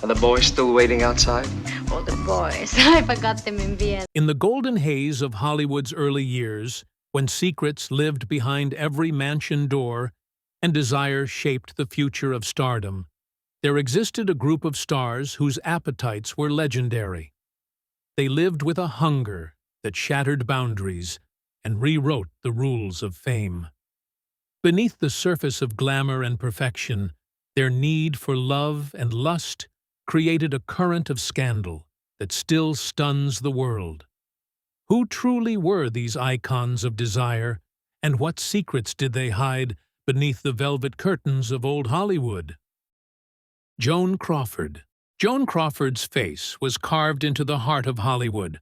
Are the boys still waiting outside? All the boys. I forgot them in Vienna. In the golden haze of Hollywood's early years, when secrets lived behind every mansion door and desire shaped the future of stardom, there existed a group of stars whose appetites were legendary. They lived with a hunger that shattered boundaries and rewrote the rules of fame. Beneath the surface of glamour and perfection, their need for love and lust created a current of scandal that still stuns the world. Who truly were these icons of desire, and what secrets did they hide beneath the velvet curtains of old Hollywood? Joan Crawford. Joan Crawford's face was carved into the heart of Hollywood,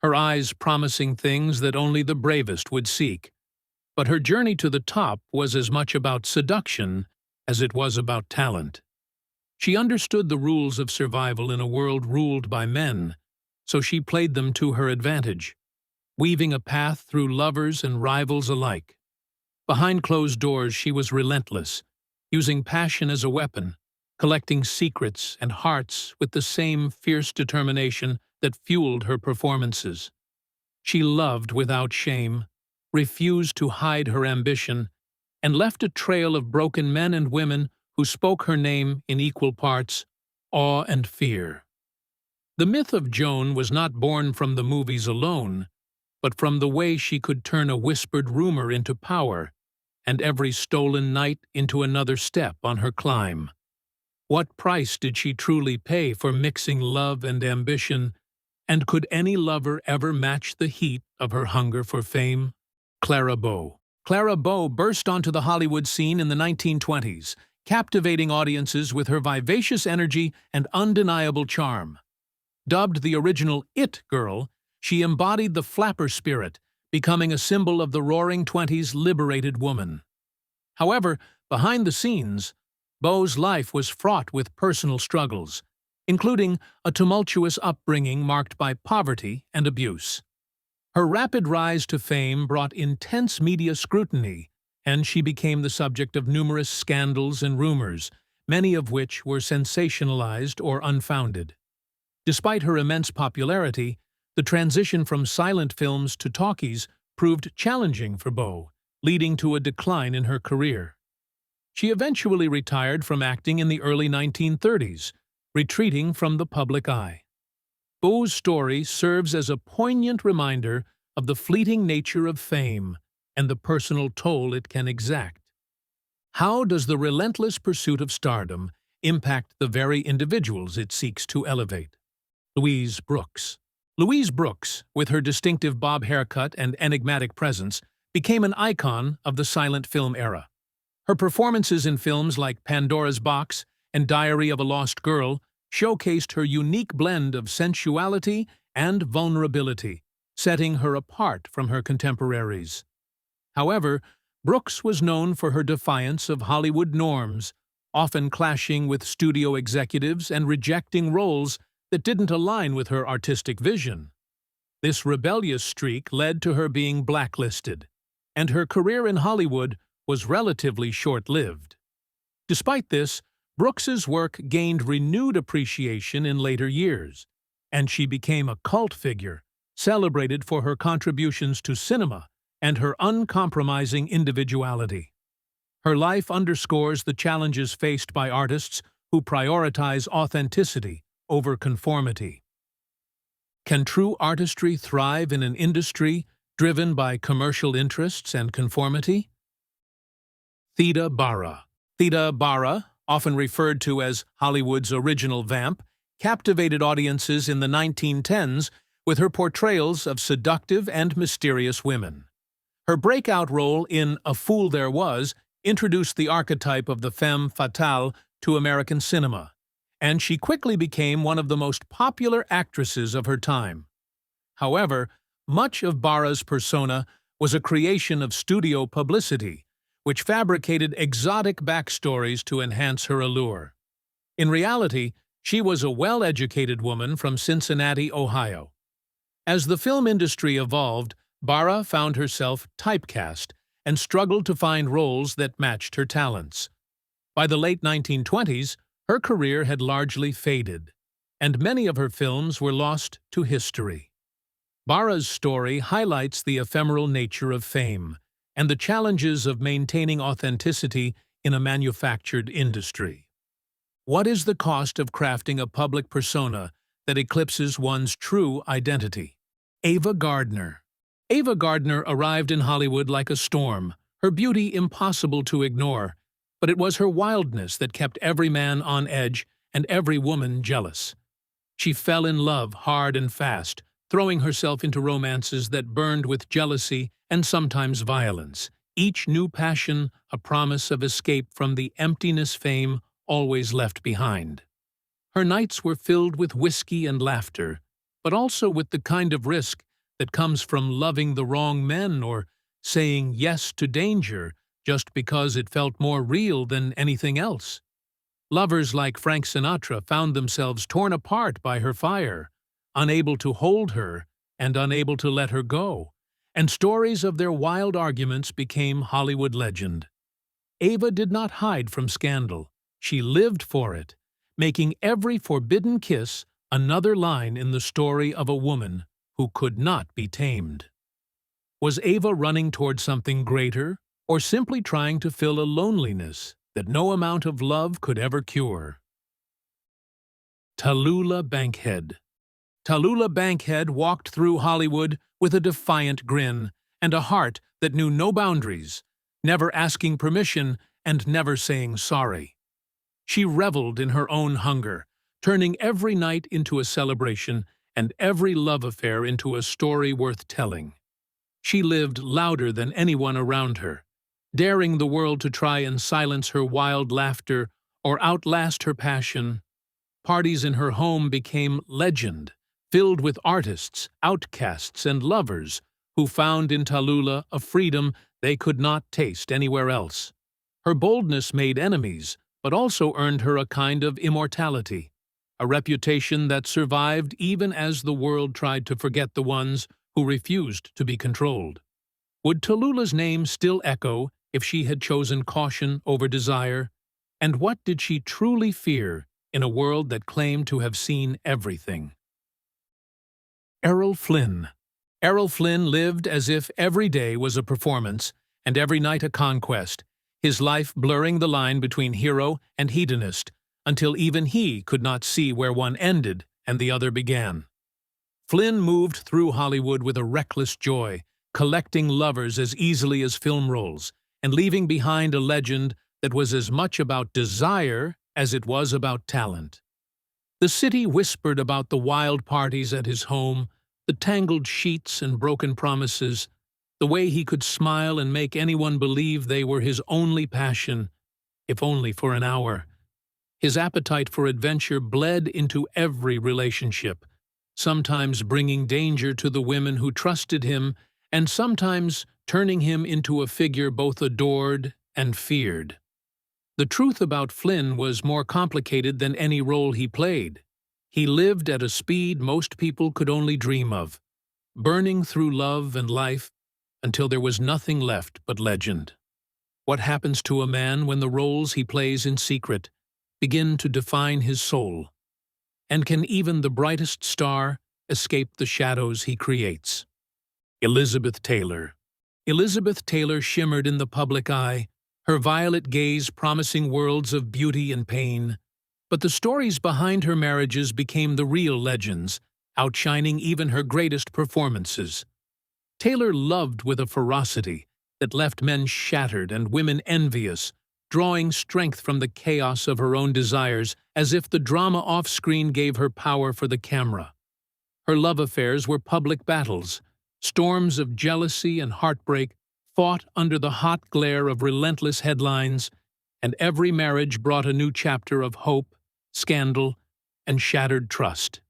her eyes promising things that only the bravest would seek. But her journey to the top was as much about seduction as it was about talent. She understood the rules of survival in a world ruled by men, so she played them to her advantage, weaving a path through lovers and rivals alike. Behind closed doors, she was relentless, using passion as a weapon, collecting secrets and hearts with the same fierce determination that fueled her performances. She loved without shame, refused to hide her ambition, and left a trail of broken men and women who spoke her name in equal parts, awe and fear. The myth of Joan was not born from the movies alone, but from the way she could turn a whispered rumor into power, and every stolen night into another step on her climb. What price did she truly pay for mixing love and ambition, and could any lover ever match the heat of her hunger for fame? Clara Bow. Clara Bow burst onto the Hollywood scene in the 1920s, captivating audiences with her vivacious energy and undeniable charm. Dubbed the original It Girl, she embodied the flapper spirit, becoming a symbol of the Roaring Twenties liberated woman. However, behind the scenes, Bow's life was fraught with personal struggles, including a tumultuous upbringing marked by poverty and abuse. Her rapid rise to fame brought intense media scrutiny, and she became the subject of numerous scandals and rumors, many of which were sensationalized or unfounded. Despite her immense popularity, the transition from silent films to talkies proved challenging for Bow, leading to a decline in her career. She eventually retired from acting in the early 1930s, retreating from the public eye. Bow's story serves as a poignant reminder of the fleeting nature of fame and the personal toll it can exact. How does the relentless pursuit of stardom impact the very individuals it seeks to elevate? Louise Brooks. Louise Brooks, with her distinctive bob haircut and enigmatic presence, became an icon of the silent film era. Her performances in films like Pandora's Box and Diary of a Lost Girl showcased her unique blend of sensuality and vulnerability, setting her apart from her contemporaries. However, Brooks was known for her defiance of Hollywood norms, often clashing with studio executives and rejecting roles that didn't align with her artistic vision. This rebellious streak led to her being blacklisted, and her career in Hollywood was relatively short-lived. Despite this, Brooks's work gained renewed appreciation in later years, and she became a cult figure, celebrated for her contributions to cinema and her uncompromising individuality. Her life underscores the challenges faced by artists who prioritize authenticity over conformity. Can true artistry thrive in an industry driven by commercial interests and conformity? Theda Bara. Theda Bara, often referred to as Hollywood's original vamp, captivated audiences in the 1910s with her portrayals of seductive and mysterious women. Her breakout role in A Fool There Was introduced the archetype of the femme fatale to American cinema, and she quickly became one of the most popular actresses of her time. However, much of Bara's persona was a creation of studio publicity, which fabricated exotic backstories to enhance her allure. In reality, she was a well-educated woman from Cincinnati, Ohio. As the film industry evolved, Bara found herself typecast and struggled to find roles that matched her talents. By the late 1920s, Her career had largely faded, and many of her films were lost to history. Bara's story highlights the ephemeral nature of fame and the challenges of maintaining authenticity in a manufactured industry. What is the cost of crafting a public persona that eclipses one's true identity? Ava Gardner. Ava Gardner arrived in Hollywood like a storm, her beauty impossible to ignore, but it was her wildness that kept every man on edge and every woman jealous. She fell in love hard and fast, throwing herself into romances that burned with jealousy and sometimes violence, each new passion a promise of escape from the emptiness fame always left behind. Her nights were filled with whiskey and laughter, but also with the kind of risk that comes from loving the wrong men or saying yes to danger just because it felt more real than anything else. Lovers like Frank Sinatra found themselves torn apart by her fire, unable to hold her and unable to let her go, and stories of their wild arguments became Hollywood legend. Ava did not hide from scandal. She lived for it, making every forbidden kiss another line in the story of a woman who could not be tamed. Was Ava running toward something greater, or simply trying to fill a loneliness that no amount of love could ever cure? Tallulah Bankhead. Tallulah Bankhead walked through Hollywood with a defiant grin and a heart that knew no boundaries, never asking permission and never saying sorry. She reveled in her own hunger, turning every night into a celebration and every love affair into a story worth telling. She lived louder than anyone around her, daring the world to try and silence her wild laughter or outlast her passion. Parties in her home became legend, filled with artists, outcasts, and lovers who found in Tallulah a freedom they could not taste anywhere else. Her boldness made enemies, but also earned her a kind of immortality, a reputation that survived even as the world tried to forget the ones who refused to be controlled. Would Tallulah's name still echo if she had chosen caution over desire? And what did she truly fear in a world that claimed to have seen everything? Errol Flynn. Errol Flynn lived as if every day was a performance and every night a conquest, his life blurring the line between hero and hedonist until even he could not see where one ended and the other began. Flynn moved through Hollywood with a reckless joy, collecting lovers as easily as film roles, and leaving behind a legend that was as much about desire as it was about talent. The city whispered about the wild parties at his home, the tangled sheets and broken promises, the way he could smile and make anyone believe they were his only passion, if only for an hour. His appetite for adventure bled into every relationship, sometimes bringing danger to the women who trusted him, and sometimes turning him into a figure both adored and feared. The truth about Flynn was more complicated than any role he played. He lived at a speed most people could only dream of, burning through love and life until there was nothing left but legend. What happens to a man when the roles he plays in secret begin to define his soul? And can even the brightest star escape the shadows he creates? Elizabeth Taylor. Elizabeth Taylor shimmered in the public eye, her violet gaze promising worlds of beauty and pain. But the stories behind her marriages became the real legends, outshining even her greatest performances. Taylor loved with a ferocity that left men shattered and women envious, drawing strength from the chaos of her own desires as if the drama off-screen gave her power for the camera. Her love affairs were public battles, storms of jealousy and heartbreak fought under the hot glare of relentless headlines, and every marriage brought a new chapter of hope, scandal, and shattered trust.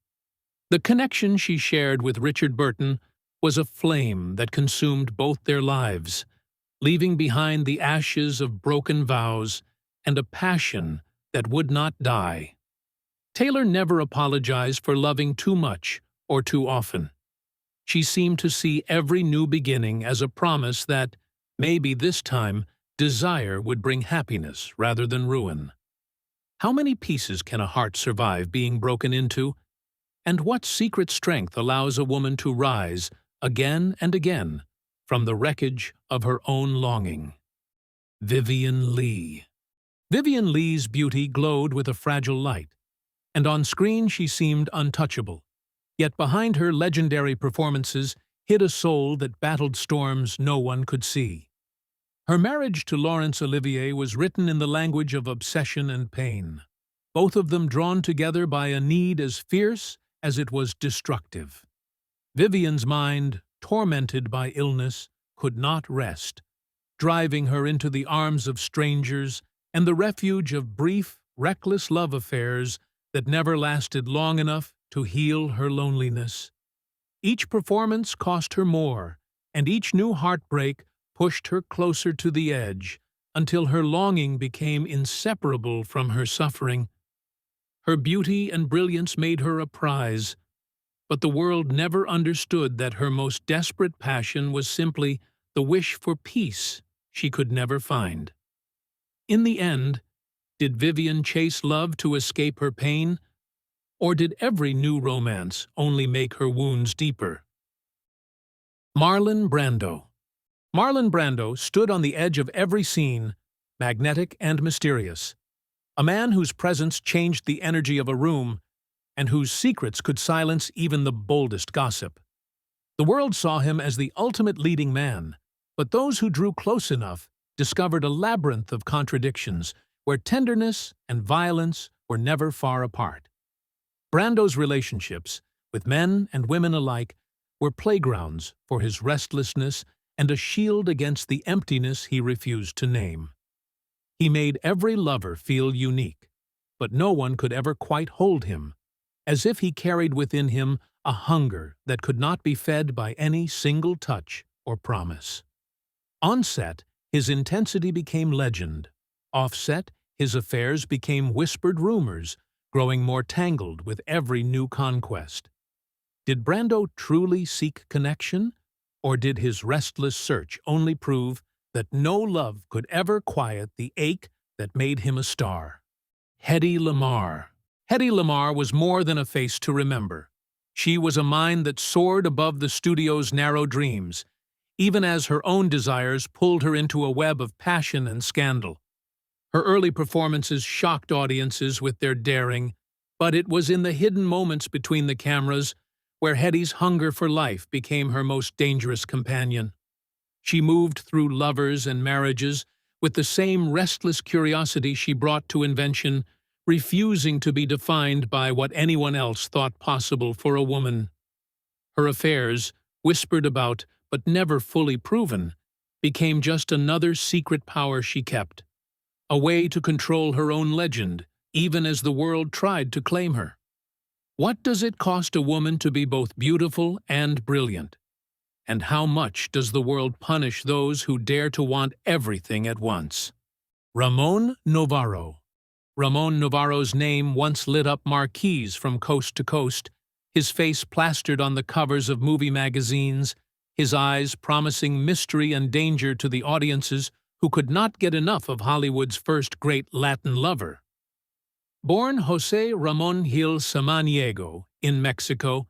The connection she shared with Richard Burton was a flame that consumed both their lives, leaving behind the ashes of broken vows and a passion that would not die. Taylor never apologized for loving too much or too often. She seemed to see every new beginning as a promise that, maybe this time, desire would bring happiness rather than ruin. How many pieces can a heart survive being broken into? And what secret strength allows a woman to rise, again and again, from the wreckage of her own longing? Vivien Leigh. Vivien Leigh's beauty glowed with a fragile light, and on screen she seemed untouchable. Yet behind her legendary performances hid a soul that battled storms no one could see. Her marriage to Laurence Olivier was written in the language of obsession and pain, both of them drawn together by a need as fierce as it was destructive. Vivien's mind, tormented by illness, could not rest, driving her into the arms of strangers and the refuge of brief, reckless love affairs that never lasted long enough to heal her loneliness. Each performance cost her more, and each new heartbreak pushed her closer to the edge, until her longing became inseparable from her suffering. Her beauty and brilliance made her a prize, but the world never understood that her most desperate passion was simply the wish for peace she could never find. In the end, did Vivien chase love to escape her pain, or did every new romance only make her wounds deeper? Marlon Brando. Marlon Brando stood on the edge of every scene, magnetic and mysterious. A man whose presence changed the energy of a room, and whose secrets could silence even the boldest gossip. The world saw him as the ultimate leading man, but those who drew close enough discovered a labyrinth of contradictions where tenderness and violence were never far apart. Brando's relationships, with men and women alike, were playgrounds for his restlessness and a shield against the emptiness he refused to name. He made every lover feel unique, but no one could ever quite hold him, as if he carried within him a hunger that could not be fed by any single touch or promise. On set, his intensity became legend. Off set, his affairs became whispered rumors, growing more tangled with every new conquest. Did Brando truly seek connection, or did his restless search only prove that no love could ever quiet the ache that made him a star? Hedy Lamarr. Hedy Lamarr was more than a face to remember. She was a mind that soared above the studio's narrow dreams, even as her own desires pulled her into a web of passion and scandal. Her early performances shocked audiences with their daring, but it was in the hidden moments between the cameras where Hedy's hunger for life became her most dangerous companion. She moved through lovers and marriages with the same restless curiosity she brought to invention, refusing to be defined by what anyone else thought possible for a woman. Her affairs, whispered about but never fully proven, became just another secret power she kept, a way to control her own legend, even as the world tried to claim her. What does it cost a woman to be both beautiful and brilliant? And how much does the world punish those who dare to want everything at once? Ramon Novarro. Ramon Novarro's name once lit up marquees from coast to coast, his face plastered on the covers of movie magazines, his eyes promising mystery and danger to the audiences who could not get enough of Hollywood's first great Latin lover. Born José Ramón Gil Samaniego in Mexico,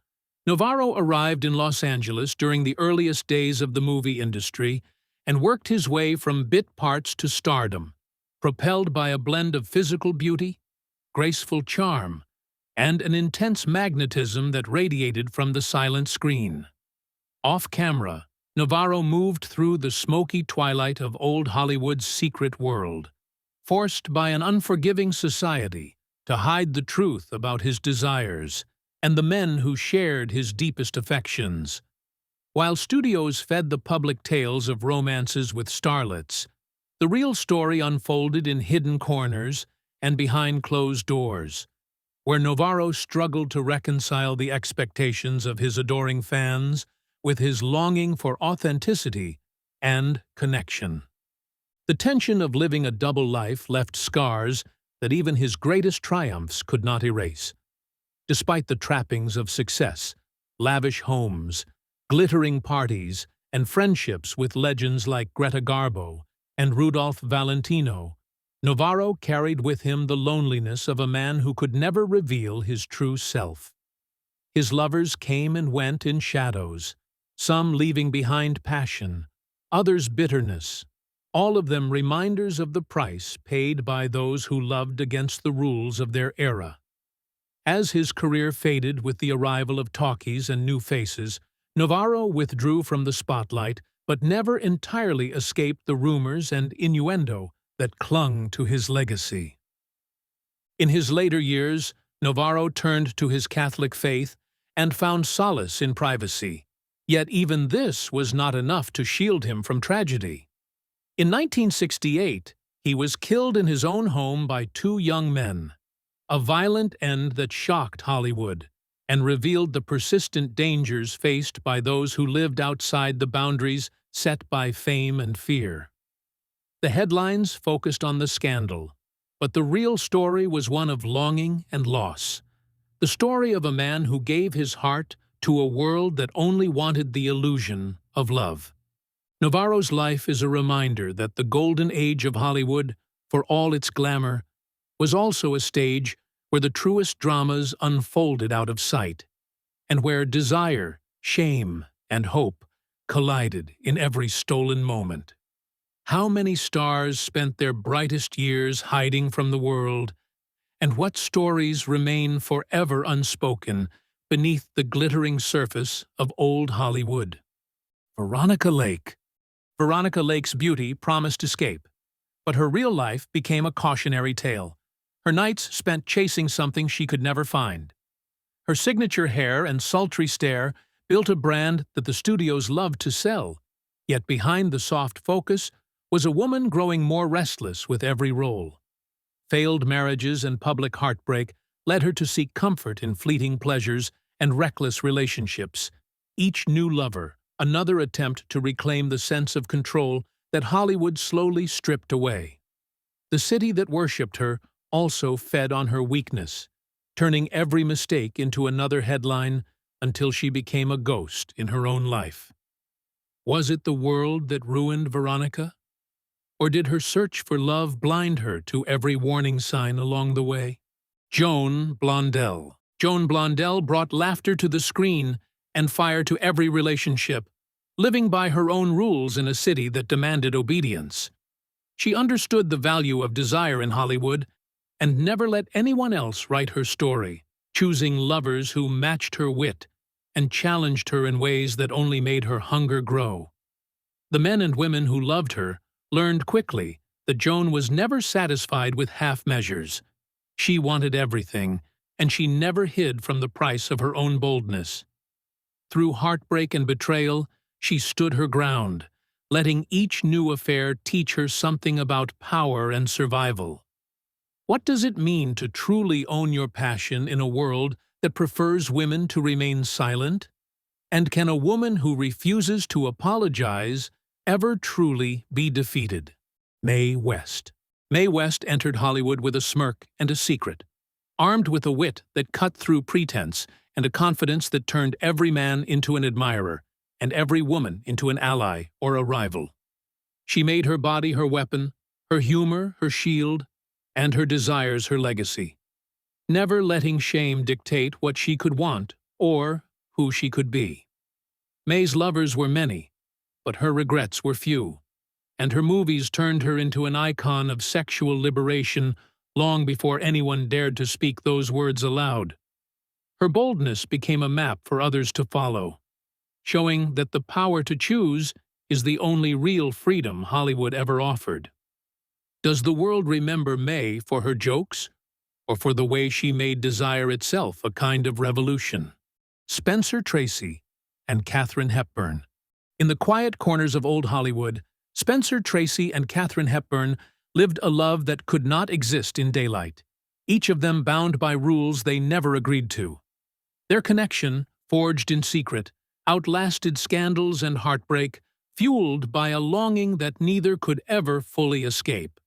Novarro arrived in Los Angeles during the earliest days of the movie industry and worked his way from bit parts to stardom, propelled by a blend of physical beauty, graceful charm, and an intense magnetism that radiated from the silent screen. Off-camera, Novarro moved through the smoky twilight of old Hollywood's secret world, forced by an unforgiving society to hide the truth about his desires and the men who shared his deepest affections. While studios fed the public tales of romances with starlets, the real story unfolded in hidden corners and behind closed doors, where Novarro struggled to reconcile the expectations of his adoring fans with his longing for authenticity and connection. The tension of living a double life left scars that even his greatest triumphs could not erase. Despite the trappings of success, lavish homes, glittering parties, and friendships with legends like Greta Garbo and Rudolph Valentino, Navarro carried with him the loneliness of a man who could never reveal his true self. His lovers came and went in shadows, some leaving behind passion, others bitterness, all of them reminders of the price paid by those who loved against the rules of their era. As his career faded with the arrival of talkies and new faces, Navarro withdrew from the spotlight but never entirely escaped the rumors and innuendo that clung to his legacy. In his later years, Navarro turned to his Catholic faith and found solace in privacy. Yet even this was not enough to shield him from tragedy. In 1968, he was killed in his own home by two young men, a violent end that shocked Hollywood and revealed the persistent dangers faced by those who lived outside the boundaries set by fame and fear. The headlines focused on the scandal, but the real story was one of longing and loss. The story of a man who gave his heart to a world that only wanted the illusion of love. Navarro's life is a reminder that the golden age of Hollywood, for all its glamour, was also a stage where the truest dramas unfolded out of sight, and where desire, shame, and hope collided in every stolen moment. How many stars spent their brightest years hiding from the world, and what stories remain forever unspoken beneath the glittering surface of old Hollywood? Veronica Lake. Veronica Lake's beauty promised escape, but her real life became a cautionary tale. Her nights spent chasing something she could never find. Her signature hair and sultry stare built a brand that the studios loved to sell, yet behind the soft focus was a woman growing more restless with every role. Failed marriages and public heartbreak led her to seek comfort in fleeting pleasures and reckless relationships. Each new lover, another attempt to reclaim the sense of control that Hollywood slowly stripped away. The city that worshipped her also fed on her weakness, turning every mistake into another headline until she became a ghost in her own life. Was it the world that ruined Veronica? Or did her search for love blind her to every warning sign along the way? Joan Blondell. Joan Blondell brought laughter to the screen and fire to every relationship, living by her own rules in a city that demanded obedience. She understood the value of desire in Hollywood and never let anyone else write her story, choosing lovers who matched her wit and challenged her in ways that only made her hunger grow. The men and women who loved her learned quickly that Joan was never satisfied with half measures. She wanted everything, and she never hid from the price of her own boldness. Through heartbreak and betrayal, she stood her ground, letting each new affair teach her something about power and survival. What does it mean to truly own your passion in a world that prefers women to remain silent? And can a woman who refuses to apologize ever truly be defeated? Mae West. Mae West entered Hollywood with a smirk and a secret, armed with a wit that cut through pretense and a confidence that turned every man into an admirer and every woman into an ally or a rival. She made her body her weapon, her humor her shield, and her desires her legacy, never letting shame dictate what she could want or who she could be. Mae's lovers were many, but her regrets were few, and her movies turned her into an icon of sexual liberation long before anyone dared to speak those words aloud. Her boldness became a map for others to follow, showing that the power to choose is the only real freedom Hollywood ever offered. Does the world remember Mae for her jokes, or for the way she made desire itself a kind of revolution? Spencer Tracy and Katharine Hepburn. In the quiet corners of old Hollywood, Spencer Tracy and Katharine Hepburn lived a love that could not exist in daylight, each of them bound by rules they never agreed to. Their connection, forged in secret, outlasted scandals and heartbreak, fueled by a longing that neither could ever fully escape.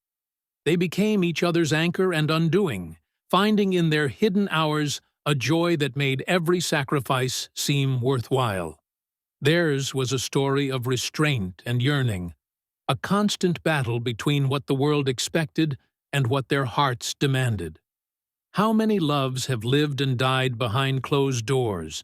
They became each other's anchor and undoing, finding in their hidden hours a joy that made every sacrifice seem worthwhile. Theirs was a story of restraint and yearning, a constant battle between what the world expected and what their hearts demanded. How many loves have lived and died behind closed doors,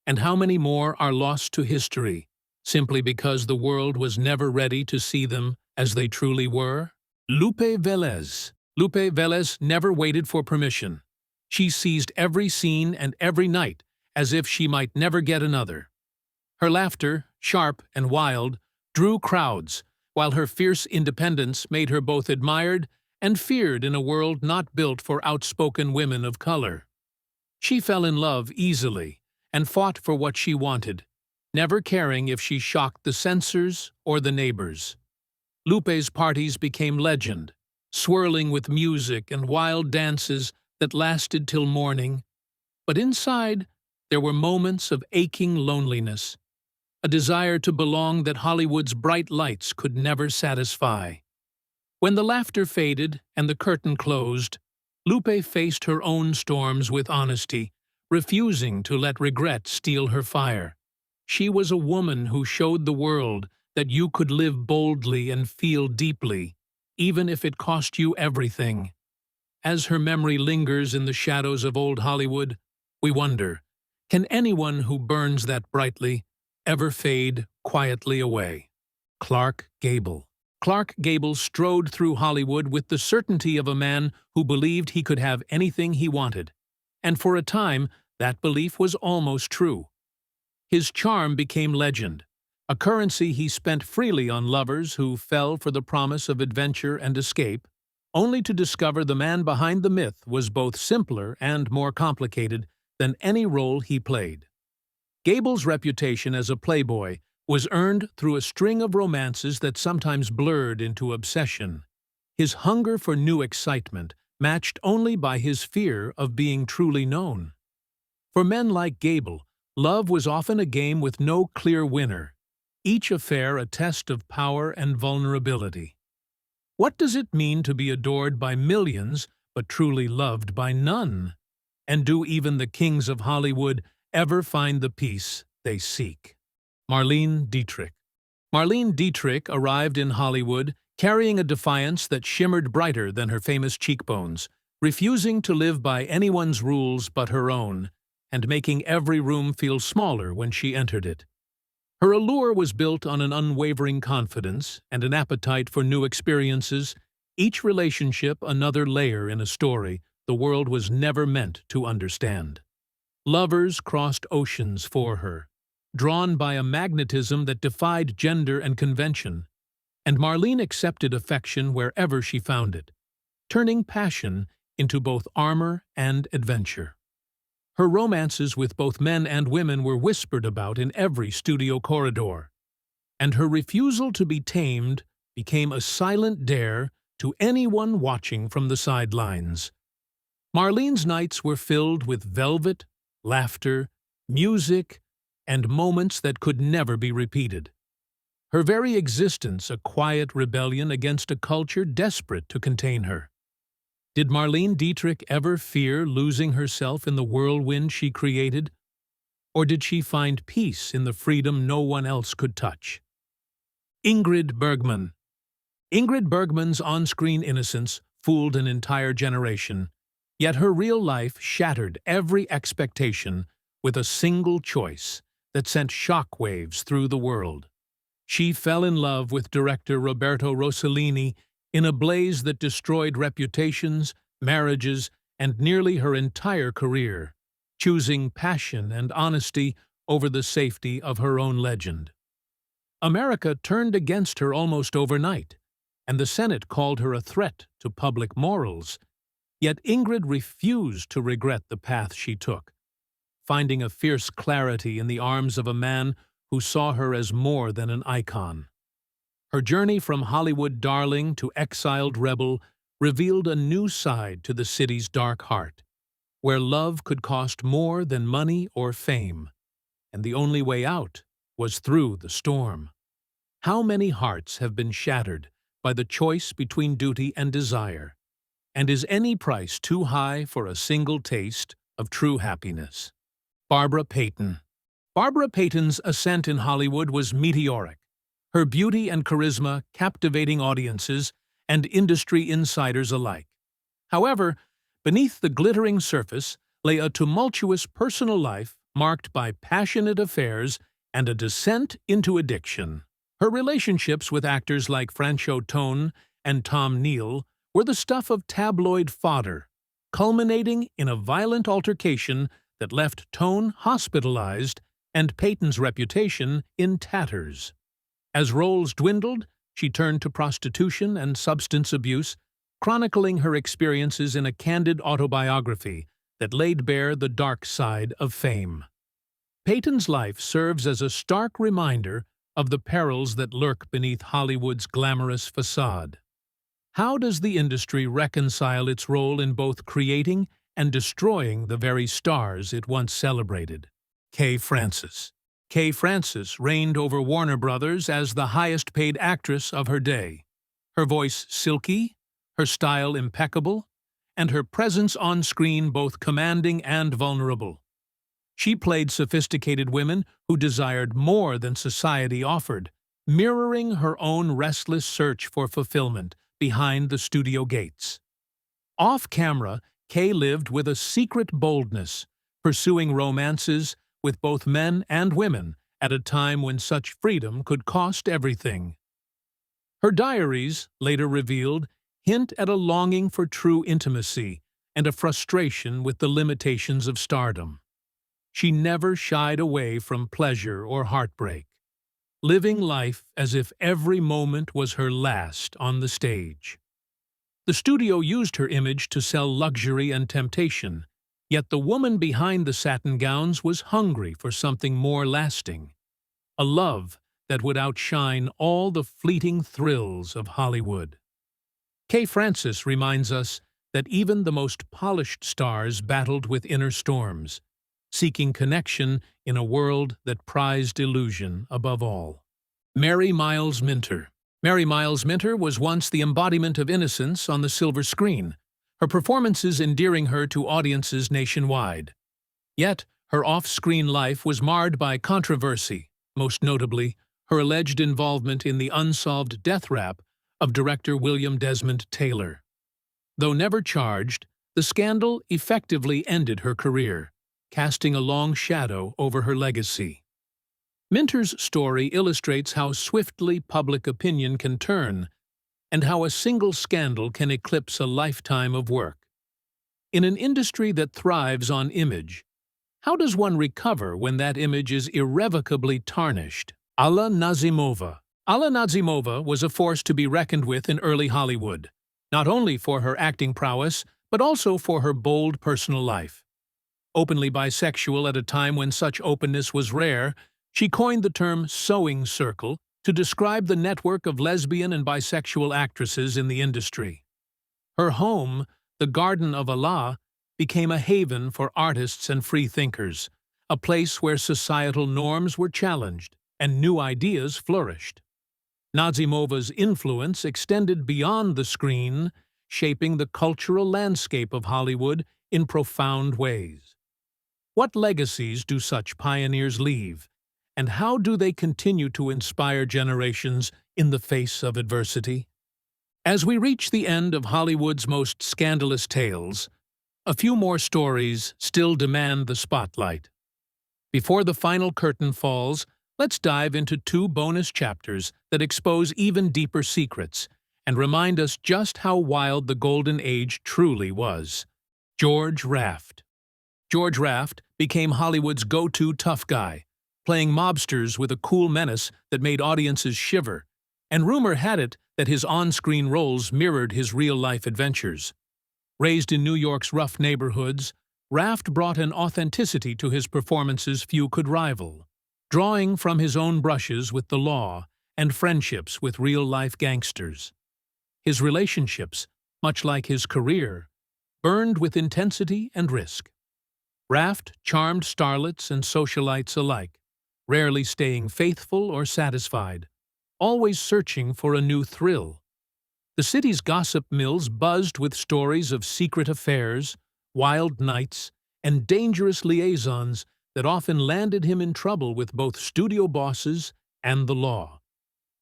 and how many more are lost to history, simply because the world was never ready to see them as they truly were? Lupe Velez. Lupe Velez never waited for permission. She seized every scene and every night as if she might never get another. Her laughter, sharp and wild, drew crowds, while her fierce independence made her both admired and feared in a world not built for outspoken women of color. She fell in love easily and fought for what she wanted, never caring if she shocked the censors or the neighbors. Lupe's parties became legend, swirling with music and wild dances that lasted till morning. But inside, there were moments of aching loneliness, a desire to belong that Hollywood's bright lights could never satisfy. When the laughter faded and the curtain closed, Lupe faced her own storms with honesty, refusing to let regret steal her fire. She was a woman who showed the world that you could live boldly and feel deeply, even if it cost you everything. As her memory lingers in the shadows of old Hollywood, we wonder, can anyone who burns that brightly ever fade quietly away? Clark Gable. Clark Gable strode through Hollywood with the certainty of a man who believed he could have anything he wanted. And for a time, that belief was almost true. His charm became legend, a currency he spent freely on lovers who fell for the promise of adventure and escape, only to discover the man behind the myth was both simpler and more complicated than any role he played. Gable's reputation as a playboy was earned through a string of romances that sometimes blurred into obsession. His hunger for new excitement matched only by his fear of being truly known. For men like Gable, love was often a game with no clear winner, each affair a test of power and vulnerability. What does it mean to be adored by millions but truly loved by none? And do even the kings of Hollywood ever find the peace they seek? Marlene Dietrich. Marlene Dietrich arrived in Hollywood carrying a defiance that shimmered brighter than her famous cheekbones, refusing to live by anyone's rules but her own, and making every room feel smaller when she entered it. Her allure was built on an unwavering confidence and an appetite for new experiences, each relationship another layer in a story the world was never meant to understand. Lovers crossed oceans for her, drawn by a magnetism that defied gender and convention, and Marlene accepted affection wherever she found it, turning passion into both armor and adventure. Her romances with both men and women were whispered about in every studio corridor, and her refusal to be tamed became a silent dare to anyone watching from the sidelines. Marlene's nights were filled with velvet, laughter, music, and moments that could never be repeated. Her very existence a quiet rebellion against a culture desperate to contain her. Did Marlene Dietrich ever fear losing herself in the whirlwind she created? Or did she find peace in the freedom no one else could touch? Ingrid Bergman. Ingrid Bergman's on-screen innocence fooled an entire generation, yet her real life shattered every expectation with a single choice that sent shockwaves through the world. She fell in love with director Roberto Rossellini in a blaze that destroyed reputations, marriages, and nearly her entire career, choosing passion and honesty over the safety of her own legend. America turned against her almost overnight, and the Senate called her a threat to public morals. Yet Ingrid refused to regret the path she took, finding a fierce clarity in the arms of a man who saw her as more than an icon. Her journey from Hollywood darling to exiled rebel revealed a new side to the city's dark heart, where love could cost more than money or fame, and the only way out was through the storm. How many hearts have been shattered by the choice between duty and desire? And is any price too high for a single taste of true happiness? Barbara Payton. Barbara Payton's ascent in Hollywood was meteoric, her beauty and charisma captivating audiences and industry insiders alike. However, beneath the glittering surface lay a tumultuous personal life marked by passionate affairs and a descent into addiction. Her relationships with actors like Franchot Tone and Tom Neal were the stuff of tabloid fodder, culminating in a violent altercation that left Tone hospitalized and Peyton's reputation in tatters. As roles dwindled, she turned to prostitution and substance abuse, chronicling her experiences in a candid autobiography that laid bare the dark side of fame. Peyton's life serves as a stark reminder of the perils that lurk beneath Hollywood's glamorous facade. How does the industry reconcile its role in both creating and destroying the very stars it once celebrated? Kay Francis. Kay Francis reigned over Warner Brothers as the highest-paid actress of her day. Her voice silky, her style impeccable, and her presence on screen both commanding and vulnerable. She played sophisticated women who desired more than society offered, mirroring her own restless search for fulfillment behind the studio gates. Off-camera, Kay lived with a secret boldness, pursuing romances with both men and women at a time when such freedom could cost everything. Her diaries, later revealed, hint at a longing for true intimacy and a frustration with the limitations of stardom. She never shied away from pleasure or heartbreak, living life as if every moment was her last on the stage. The studio used her image to sell luxury and temptation, yet the woman behind the satin gowns was hungry for something more lasting, a love that would outshine all the fleeting thrills of Hollywood. Kay Francis reminds us that even the most polished stars battled with inner storms, seeking connection in a world that prized illusion above all. Mary Miles Minter. Mary Miles Minter was once the embodiment of innocence on the silver screen, her performances endearing her to audiences nationwide. Yet, her off-screen life was marred by controversy, most notably her alleged involvement in the unsolved death rap of director William Desmond Taylor. Though never charged, the scandal effectively ended her career, casting a long shadow over her legacy. Minter's story illustrates how swiftly public opinion can turn, and how a single scandal can eclipse a lifetime of work. In an industry that thrives on image, how does one recover when that image is irrevocably tarnished? Alla Nazimova. Alla Nazimova was a force to be reckoned with in early Hollywood, not only for her acting prowess, but also for her bold personal life. Openly bisexual at a time when such openness was rare, she coined the term sewing circle to describe the network of lesbian and bisexual actresses in the industry. Her home, the Garden of Allah, became a haven for artists and freethinkers, a place where societal norms were challenged and new ideas flourished. Nazimova's influence extended beyond the screen, shaping the cultural landscape of Hollywood in profound ways. What legacies do such pioneers leave, and how do they continue to inspire generations in the face of adversity? As we reach the end of Hollywood's most scandalous tales, a few more stories still demand the spotlight. Before the final curtain falls, let's dive into 2 bonus chapters that expose even deeper secrets and remind us just how wild the Golden Age truly was. George Raft. George Raft became Hollywood's go-to tough guy, playing mobsters with a cool menace that made audiences shiver, and rumor had it that his on-screen roles mirrored his real-life adventures. Raised in New York's rough neighborhoods, Raft brought an authenticity to his performances few could rival, drawing from his own brushes with the law and friendships with real-life gangsters. His relationships, much like his career, burned with intensity and risk. Raft charmed starlets and socialites alike, rarely staying faithful or satisfied, always searching for a new thrill. The city's gossip mills buzzed with stories of secret affairs, wild nights, and dangerous liaisons that often landed him in trouble with both studio bosses and the law.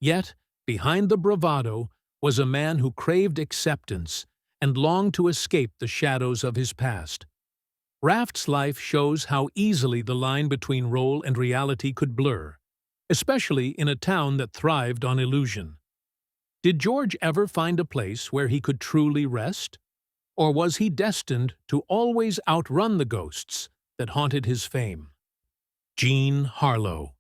Yet, behind the bravado was a man who craved acceptance and longed to escape the shadows of his past. Raft's life shows how easily the line between role and reality could blur, especially in a town that thrived on illusion. Did George ever find a place where he could truly rest? Or was he destined to always outrun the ghosts that haunted his fame? Jean Harlow.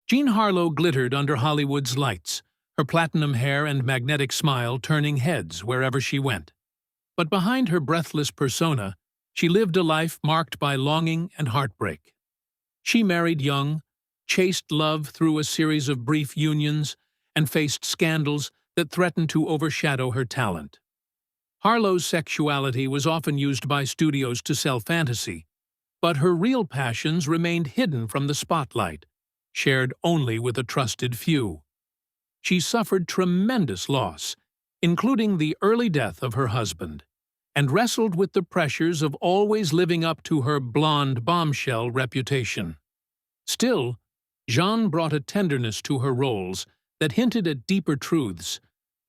Jean Harlow glittered under Hollywood's lights, her platinum hair and magnetic smile turning heads wherever she went. But behind her breathless persona, she lived a life marked by longing and heartbreak. She married young, chased love through a series of brief unions, and faced scandals that threatened to overshadow her talent. Harlow's sexuality was often used by studios to sell fantasy, but her real passions remained hidden from the spotlight, shared only with a trusted few. She suffered tremendous loss, including the early death of her husband, and wrestled with the pressures of always living up to her blonde bombshell reputation. Still, Jean brought a tenderness to her roles that hinted at deeper truths: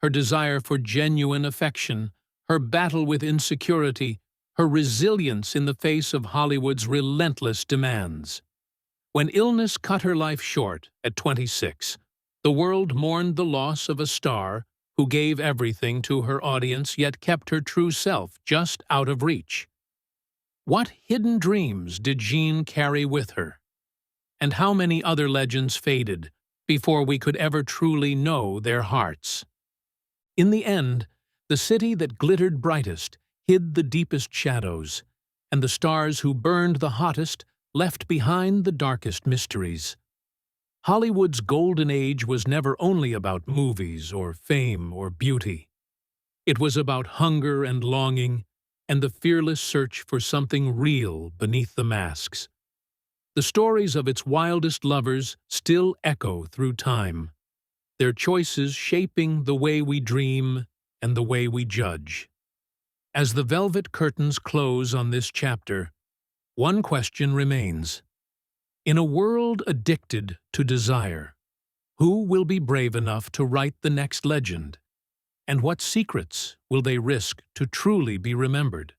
her desire for genuine affection, her battle with insecurity, her resilience in the face of Hollywood's relentless demands. When illness cut her life short at 26, the world mourned the loss of a star who gave everything to her audience yet kept her true self just out of reach. What hidden dreams did Jean carry with her? And how many other legends faded before we could ever truly know their hearts? In the end, the city that glittered brightest hid the deepest shadows, and the stars who burned the hottest left behind the darkest mysteries. Hollywood's golden age was never only about movies or fame or beauty. It was about hunger and longing and the fearless search for something real beneath the masks. The stories of its wildest lovers still echo through time, their choices shaping the way we dream and the way we judge. As the velvet curtains close on this chapter, one question remains. In a world addicted to desire, who will be brave enough to write the next legend? And what secrets will they risk to truly be remembered?